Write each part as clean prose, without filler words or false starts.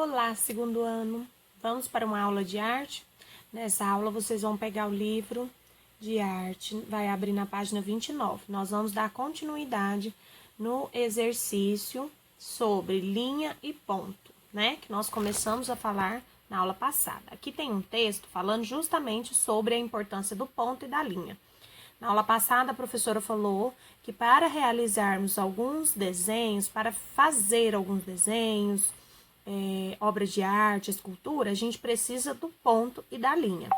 Olá, segundo ano. Vamos para uma aula de arte? Nessa aula vocês vão pegar o livro de arte, vai abrir na página 29. Nós vamos dar continuidade no exercício sobre linha e ponto, né? Que nós começamos a falar na aula passada. Aqui tem um texto falando justamente sobre a importância do ponto e da linha. Na aula passada, a professora falou que para realizarmos alguns desenhos, para fazer alguns desenhos, obras de arte, escultura, a gente precisa do ponto e da linha.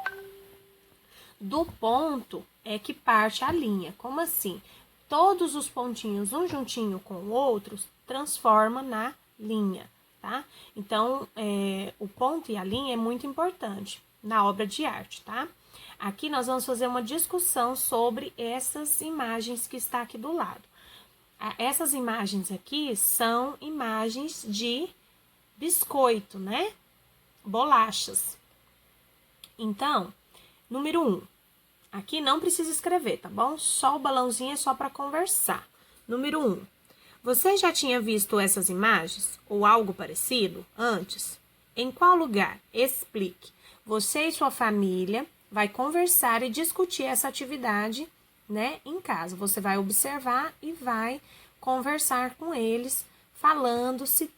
Do ponto é que parte a linha. Como assim? Todos os pontinhos, um juntinho com o outro, transforma na linha, tá? Então, o ponto e a linha é muito importante na obra de arte, tá? Aqui nós vamos fazer uma discussão sobre essas imagens que está aqui do lado. Essas imagens aqui são imagens de biscoito, né? Bolachas. Então, número 1. Aqui não precisa escrever, tá bom? Só o balãozinho é só para conversar. Número 1. Você já tinha visto essas imagens ou algo parecido antes? Em qual lugar? Explique. Você e sua família vai conversar e discutir essa atividade, né, em casa. Você vai observar e vai conversar com eles, falando se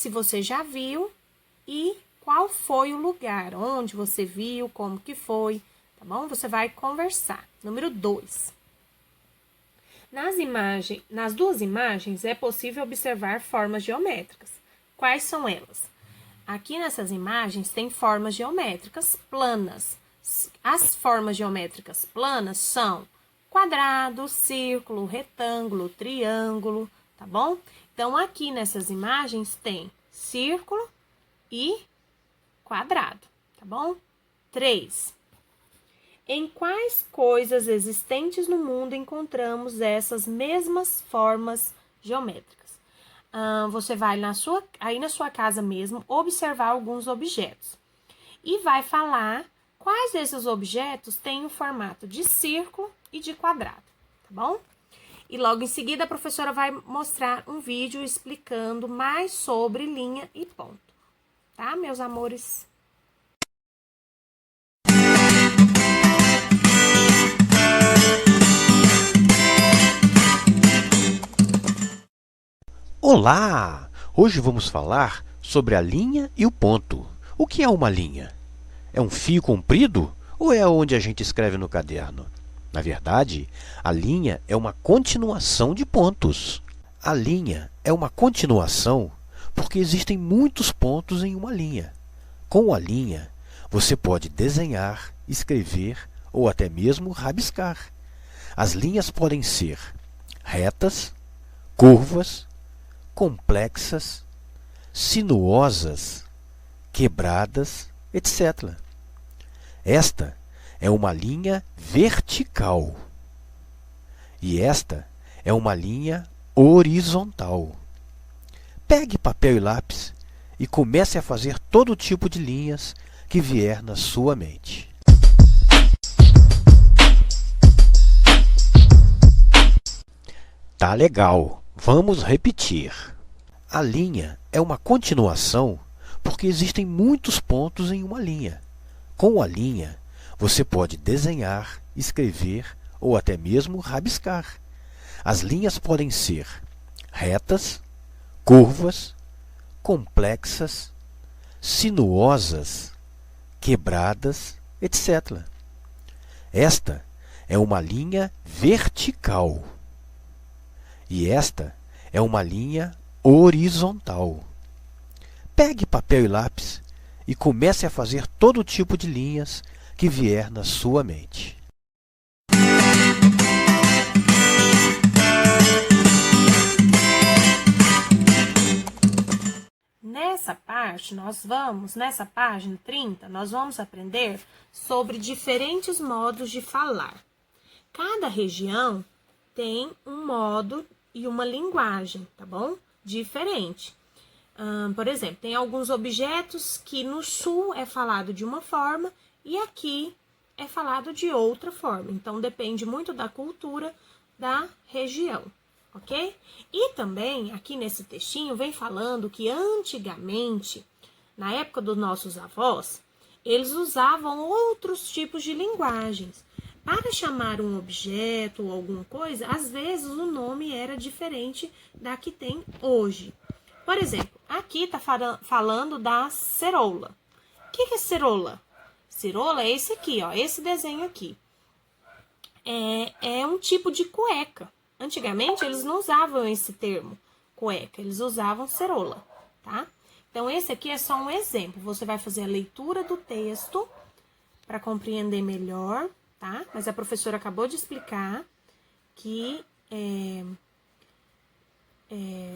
você já viu e qual foi o lugar, onde você viu, como que foi, tá bom? Você vai conversar. Número 2. Nas duas imagens é possível observar formas geométricas. Quais são elas? Aqui nessas imagens tem formas geométricas planas. As formas geométricas planas são quadrado, círculo, retângulo, triângulo, tá bom? Então, aqui nessas imagens tem círculo e quadrado, tá bom? 3. Em quais coisas existentes no mundo encontramos essas mesmas formas geométricas? Você vai aí na sua casa mesmo observar alguns objetos e vai falar quais desses objetos têm o formato de círculo e de quadrado, tá bom? E logo em seguida a professora vai mostrar um vídeo explicando mais sobre linha e ponto, tá, meus amores? Olá! Hoje vamos falar sobre a linha e o ponto. O que é uma linha? É um fio comprido ou é onde a gente escreve no caderno? Na verdade, a linha é uma continuação de pontos. A linha é uma continuação porque existem muitos pontos em uma linha. Com a linha, você pode desenhar, escrever ou até mesmo rabiscar. As linhas podem ser retas, curvas, complexas, sinuosas, quebradas, etc. Esta é uma linha vertical e esta é uma linha horizontal. Pegue papel e lápis e comece a fazer todo tipo de linhas que vier na sua mente. Tá legal, vamos repetir. A linha é uma continuação porque existem muitos pontos em uma linha. Com a linha, você pode desenhar, escrever ou até mesmo rabiscar. As linhas podem ser retas, curvas, complexas, sinuosas, quebradas, etc. Esta é uma linha vertical e esta é uma linha horizontal. Pegue papel e lápis e comece a fazer todo tipo de linhas que vier na sua mente. Nessa página 30, nós vamos aprender sobre diferentes modos de falar. Cada região tem um modo e uma linguagem, tá bom? Diferente. Por exemplo, tem alguns objetos que no sul é falado de uma forma e aqui é falado de outra forma. Então, depende muito da cultura da região, ok? E também, aqui nesse textinho, vem falando que antigamente na época dos nossos avós, eles usavam outros tipos de linguagens. Para chamar um objeto ou alguma coisa, às vezes o nome era diferente da que tem hoje. Por exemplo, aqui está falando da ceroula. O que é ceroula? Ceroula é esse aqui, ó, esse desenho aqui. É um tipo de cueca. Antigamente, eles não usavam esse termo, cueca, eles usavam ceroula, tá? Então, esse aqui é só um exemplo. Você vai fazer a leitura do texto para compreender melhor, tá? Mas a professora acabou de explicar que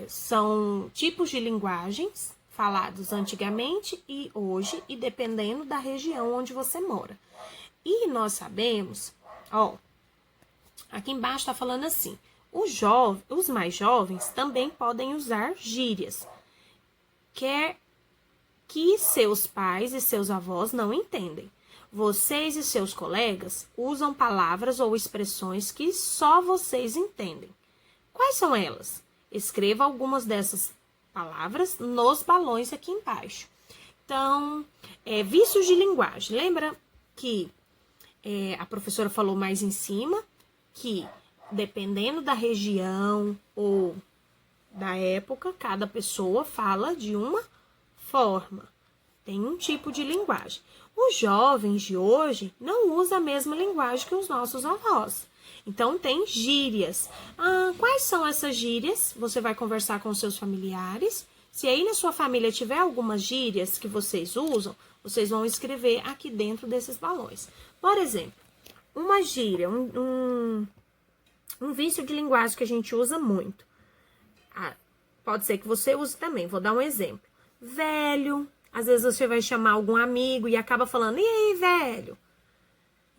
são tipos de linguagens falados antigamente e hoje, e dependendo da região onde você mora. E nós sabemos, ó, aqui embaixo está falando assim, os mais jovens também podem usar gírias, que seus pais e seus avós não entendem. Vocês e seus colegas usam palavras ou expressões que só vocês entendem. Quais são elas? Escreva algumas dessas palavras nos balões aqui embaixo. Então, vícios de linguagem. Lembra que a professora falou mais em cima que, dependendo da região ou da época, cada pessoa fala de uma forma. Tem um tipo de linguagem. Os jovens de hoje não usam a mesma linguagem que os nossos avós. Então, tem gírias. Quais são essas gírias? Você vai conversar com seus familiares. Se aí na sua família tiver algumas gírias que vocês usam, vocês vão escrever aqui dentro desses balões. Por exemplo, uma gíria, um vício de linguagem que a gente usa muito. Pode ser que você use também. Vou dar um exemplo. Velho. Às vezes você vai chamar algum amigo e acaba falando, e aí, velho?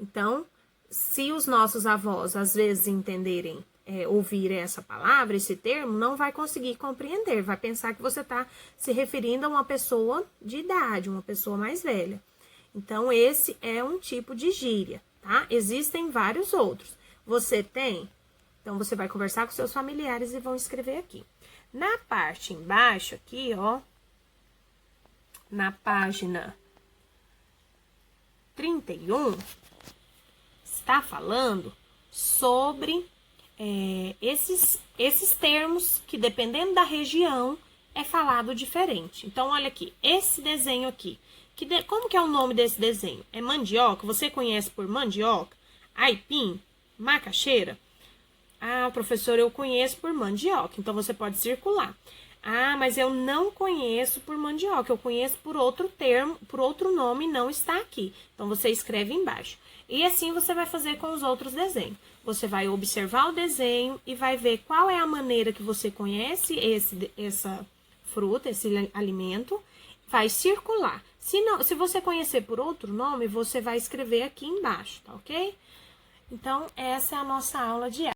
Então, se os nossos avós, às vezes, entenderem, ouvirem essa palavra, esse termo, não vai conseguir compreender. Vai pensar que você está se referindo a uma pessoa de idade, uma pessoa mais velha. Então, esse é um tipo de gíria, tá? Existem vários outros. Você tem? Então, você vai conversar com seus familiares e vão escrever aqui. Na parte embaixo aqui, ó, na página 31, está falando sobre esses termos que, dependendo da região, é falado diferente. Então, olha aqui, esse desenho aqui. Como que é o nome desse desenho? É mandioca? Você conhece por mandioca? Aipim? Macaxeira? Professor, eu conheço por mandioca. Então, você pode circular. Mas eu não conheço por mandioca, eu conheço por outro termo, por outro nome, não está aqui. Então, você escreve embaixo. E assim você vai fazer com os outros desenhos. Você vai observar o desenho e vai ver qual é a maneira que você conhece essa fruta, esse alimento, vai circular. Se você conhecer por outro nome, você vai escrever aqui embaixo, tá ok? Então, essa é a nossa aula de arte.